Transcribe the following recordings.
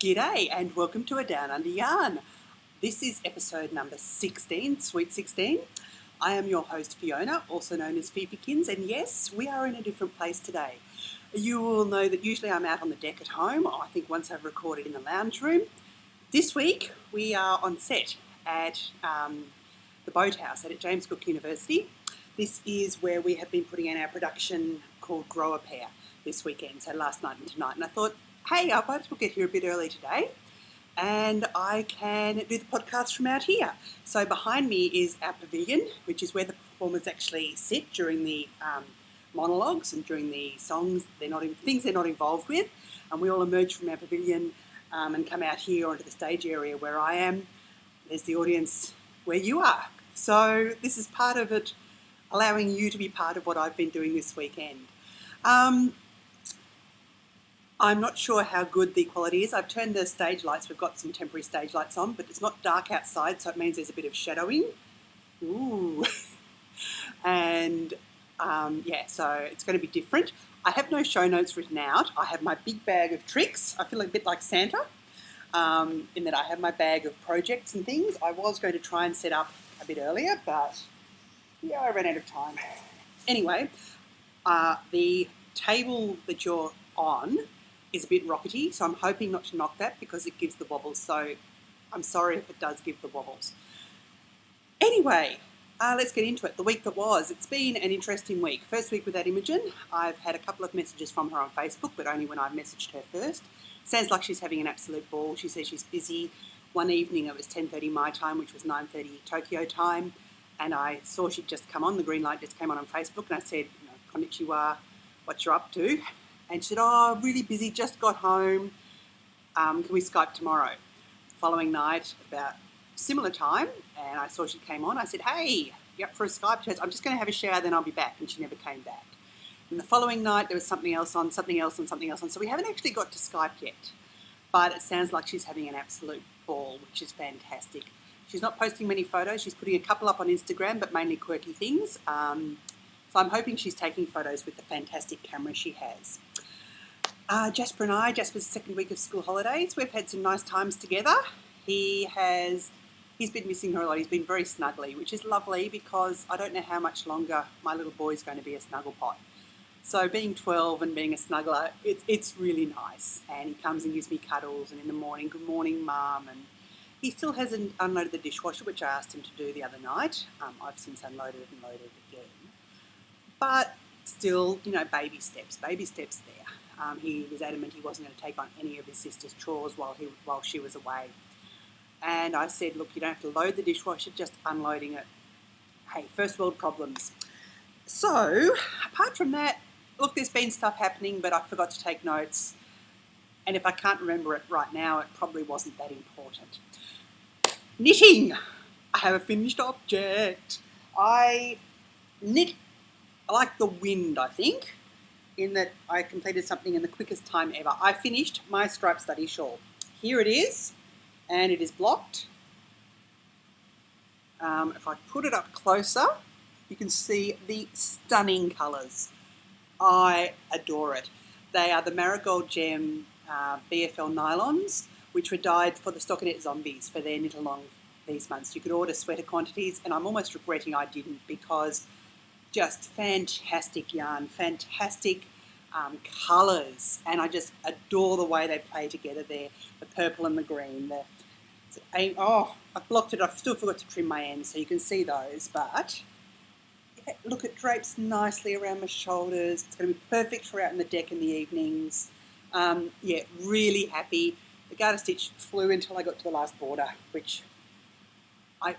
G'day and welcome to A Down Under Yarn. This is episode number 16, Sweet 16. I am your host Fiona, also known as Fifikins, and yes, we are in a different place today. You will know that usually I'm out on the deck at home. I think once I've recorded in the lounge room. This week we are on set at the Boathouse at James Cook University. This is where we have been putting in our production called Grow a Pair this weekend, so last night and tonight. And I thought, hey, I might as well get here a bit early today and I can do the podcast from out here. So behind me is our pavilion, which is where the performers actually sit during the monologues and during the songs things they're not involved with. And we all emerge from our pavilion and come out here onto the stage area where I am. There's the audience where you are. So this is part of it, allowing you to be part of what I've been doing this weekend. I'm not sure how good the quality is. I've turned the stage lights. We've got some temporary stage lights on, but it's not dark outside, so it means there's a bit of shadowing. Ooh. And so it's going to be different. I have no show notes written out. I have my big bag of tricks. I feel a bit like Santa in that I have my bag of projects and things. I was going to try and set up a bit earlier, but yeah, I ran out of time. Anyway, the table that you're on is a bit rockety, so I'm hoping not to knock that because it gives the wobbles, so I'm sorry if it does give the wobbles. Anyway, let's get into it. The week that was. It's been an interesting week. First week without Imogen. I've had a couple of messages from her on Facebook, but only when I messaged her first. Sounds like she's having an absolute ball. She says she's busy. One evening it was 10:30 my time, which was 9:30 Tokyo time, and I saw she'd just come on. The green light just came on Facebook, and I said, konnichiwa, what you're up to? And she said, oh, really busy, just got home. Can we Skype tomorrow? The following night, about similar time, and I saw she came on. I said, hey, you up for a Skype? She goes, I'm just going to have a shower, then I'll be back. And she never came back. And the following night, there was something else on. So we haven't actually got to Skype yet. But it sounds like she's having an absolute ball, which is fantastic. She's not posting many photos. She's putting a couple up on Instagram, but mainly quirky things. So I'm hoping she's taking photos with the fantastic camera she has. Jasper's second week of school holidays. We've had some nice times together. He's been missing her a lot. He's been very snuggly, which is lovely because I don't know how much longer my little boy's going to be a snuggle pot. So being 12 and being a snuggler, it's really nice. And he comes and gives me cuddles, and in the morning, good morning, Mum. And he still hasn't unloaded the dishwasher, which I asked him to do the other night. I've since unloaded it and loaded it again. But still, baby steps there. He was adamant he wasn't going to take on any of his sister's chores while she was away. And I said, look, you don't have to load the dishwasher, just unloading it. Hey, first world problems. So, apart from that, look, there's been stuff happening, but I forgot to take notes. And if I can't remember it right now, it probably wasn't that important. Knitting. I have a finished object. I knit like the wind, I think, in that I completed something in the quickest time ever. I finished my Stripe Study shawl. Here it is, and it is blocked. If I put it up closer, you can see the stunning colours. I adore it. They are the Marigold Gem BFL nylons, which were dyed for the Stockinette Zombies for their knit along these months. You could order sweater quantities, and I'm almost regretting I didn't because just fantastic yarn, fantastic colours, and I just adore the way they play together there, the purple and the green. I've blocked it. I've still forgot to trim my ends so you can see those, but yeah, look, it drapes nicely around my shoulders. It's going to be perfect for out on the deck in the evenings. Really happy. The garter stitch flew until I got to the last border, which I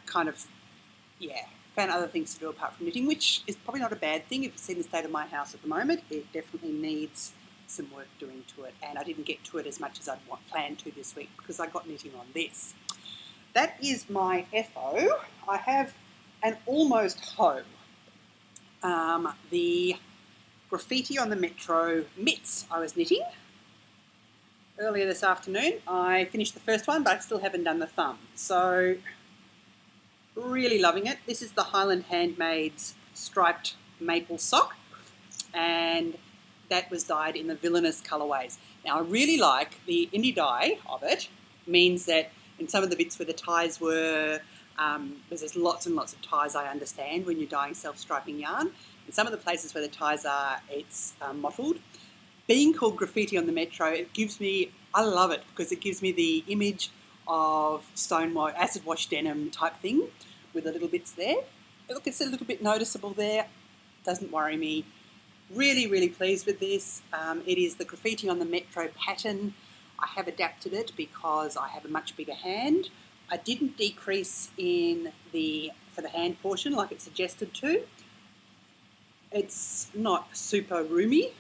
found other things to do apart from knitting, which is probably not a bad thing. If you've seen the state of my house at the moment, it definitely needs some work doing to it, and I didn't get to it as much as I'd planned to this week because I got knitting on this. That is my FO. I have an almost hoe. The Graffiti on the Metro mitts I was knitting earlier this afternoon. I finished the first one, but I still haven't done the thumb. So really loving it. This is the Highland Handmaid's striped maple sock, and that was dyed in the Villainous colourways. Now, I really like the indie dye of it. Means that in some of the bits where the ties were, because there's lots and lots of ties, I understand, when you're dyeing self-striping yarn. In some of the places where the ties are, it's mottled. Being called Graffiti on the Metro, it gives me, I love it because it gives me the image of acid wash denim type thing with the little bits there. Look, it's a little bit noticeable there. Doesn't worry me. Really, really pleased with this. It is the Graffiti on the Metro pattern. I have adapted it because I have a much bigger hand. I didn't decrease for the hand portion like it suggested to. It's not super roomy,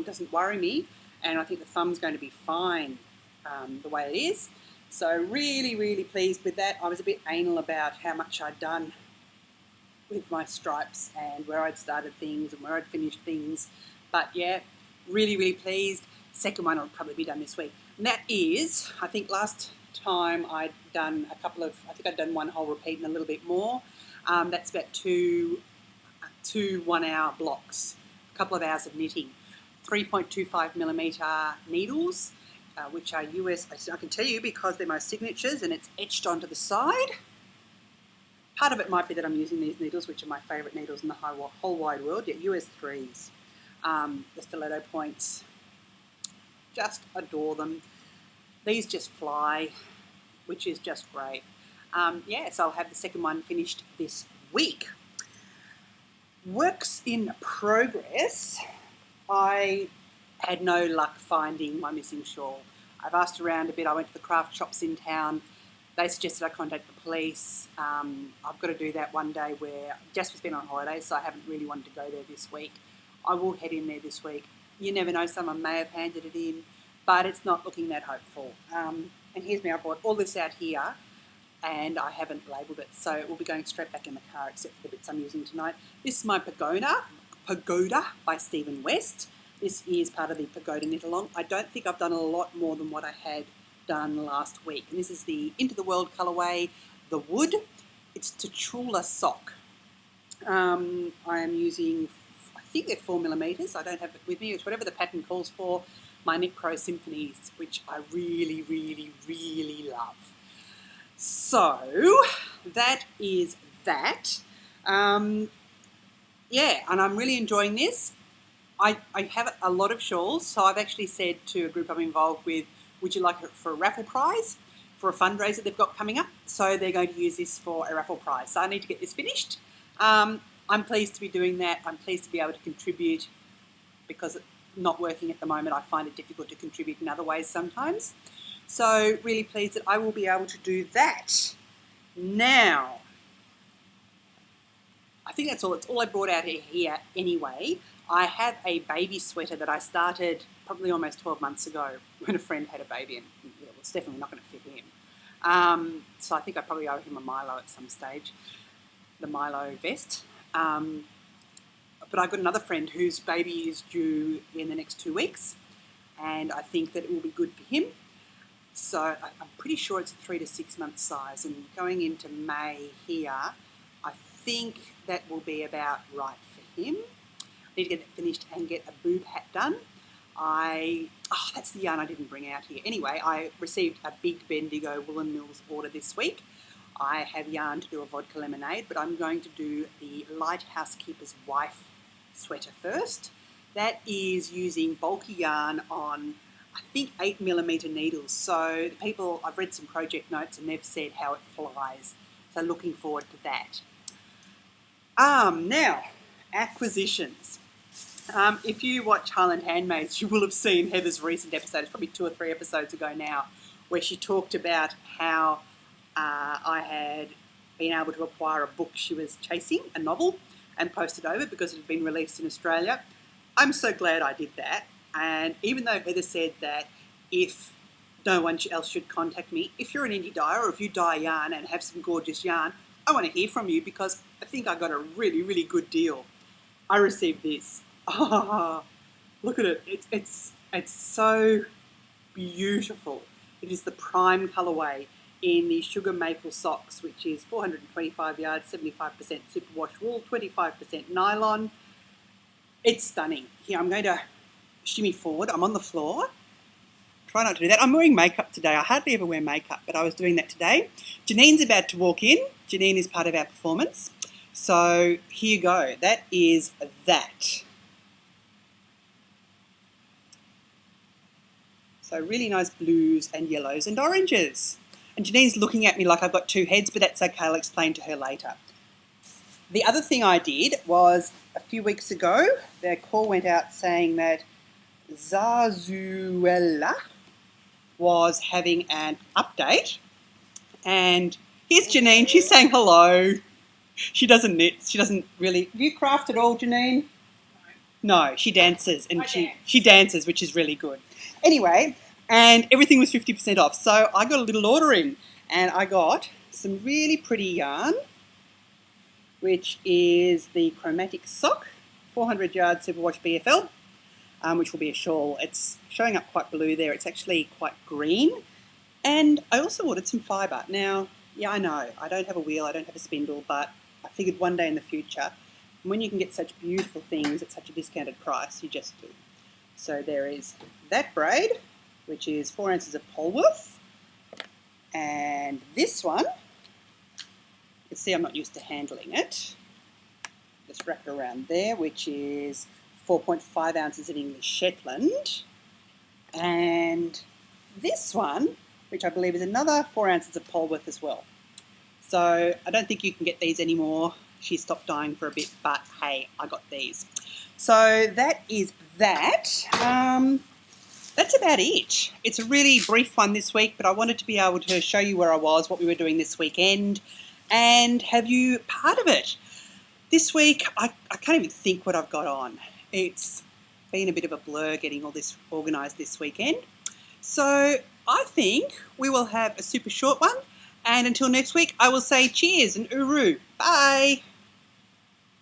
doesn't worry me, and I think the thumb's going to be fine the way it is. So really, really pleased with that. I was a bit anal about how much I'd done with my stripes and where I'd started things and where I'd finished things. But yeah, really, really pleased. Second one will probably be done this week. And that is, I think last time I'd done I'd done one whole repeat and a little bit more. That's about two 1 hour blocks, a couple of hours of knitting. 3.25mm needles, which are US, I can tell you because they're my signatures and it's etched onto the side. Part of it might be that I'm using these needles, which are my favourite needles in the whole wide world. Yeah, US 3s. The stiletto points, just adore them. These just fly, which is just great. So I'll have the second one finished this week. Works in progress. I had no luck finding my missing shawl. I've asked around a bit. I went to the craft shops in town. They suggested I contact the police. I've got to do that one day where Jess has been on holiday, so I haven't really wanted to go there this week. I will head in there this week. You never know, someone may have handed it in, but it's not looking that hopeful. And here's me, I bought all this out here and I haven't labelled it, so it will be going straight back in the car except for the bits I'm using tonight. This is my Pagoda by Stephen West. This is part of the Pagoda Knit Along. I don't think I've done a lot more than what I had done last week. And this is the Into the World colourway, the wood. It's Tachula sock. I am using, I think they're 4mm. I don't have it with me. It's whatever the pattern calls for. My Knit Pro Symphonies, which I really, really, really love. So that is that. And I'm really enjoying this. I have a lot of shawls, so I've actually said to a group I'm involved with, would you like it for a raffle prize, for a fundraiser they've got coming up? So they're going to use this for a raffle prize. So I need to get this finished. I'm pleased to be doing that. I'm pleased to be able to contribute because not working at the moment, I find it difficult to contribute in other ways sometimes. So really pleased that I will be able to do that. Now, I think that's all. It's all I brought out here anyway. I have a baby sweater that I started probably almost 12 months ago when a friend had a baby, and it was definitely not going to fit him. So I think I probably owe him a Milo at some stage, the Milo vest. But I've got another friend whose baby is due in the next 2 weeks, and I think that it will be good for him. So I'm pretty sure it's a 3 to 6 month size, and going into May here, I think that will be about right for him. I need to get it finished and get a boob hat done. That's the yarn I didn't bring out here. Anyway, I received a big Bendigo Woolen Mills order this week. I have yarn to do a vodka lemonade, but I'm going to do the Lighthouse Keeper's Wife sweater first. That is using bulky yarn on, I think, 8mm needles. So the people, I've read some project notes and they've said how it flies. So looking forward to that. Now, acquisitions. If you watch Highland Handmaids, you will have seen Heather's recent episode. It's probably 2 or 3 episodes ago now, where she talked about how I had been able to acquire a book she was chasing, a novel, and post it over because it had been released in Australia. I'm so glad I did that. And even though Heather said that if no one else should contact me, if you're an indie dyer or if you dye yarn and have some gorgeous yarn, I want to hear from you because I think I got a really, really good deal. I received this. Oh, look at it. It's so beautiful. It is the prime colourway in the Sugar Maple Socks, which is 425 yards, 75% superwash wool, 25% nylon. It's stunning. Here, I'm going to shimmy forward. I'm on the floor. Try not to do that. I'm wearing makeup today. I hardly ever wear makeup, but I was doing that today. Janine's about to walk in. Janine is part of our performance. So here you go. That is that. So really nice blues and yellows and oranges. And Janine's looking at me like I've got two heads, but that's okay. I'll explain to her later. The other thing I did was a few weeks ago, their call went out saying that Zazuela was having an update. And here's Janine. She's saying hello. She doesn't knit. She doesn't really... Do you craft at all, Janine? No, she dances. And she dances, which is really good. Anyway, and everything was 50% off. So I got a little order in. And I got some really pretty yarn, which is the Chromatic Sock, 400 yard Superwash BFL, which will be a shawl. It's showing up quite blue there. It's actually quite green. And I also ordered some fibre. Now, yeah, I know, I don't have a wheel, I don't have a spindle, but I figured one day in the future, when you can get such beautiful things at such a discounted price, you just do. So there is that braid, which is 4 ounces of Polworth. And this one, you can see I'm not used to handling it. Just wrap it around there, which is 4.5 ounces of English Shetland. And this one, which I believe is another 4 ounces of Polworth as well. So I don't think you can get these anymore. She stopped dying for a bit, but hey, I got these. So that is that. That's about it. It's a really brief one this week, but I wanted to be able to show you where I was, what we were doing this weekend, and have you part of it. This week, I can't even think what I've got on. It's been a bit of a blur getting all this organised this weekend. So I think we will have a super short one. And until next week, I will say cheers and uru. Bye.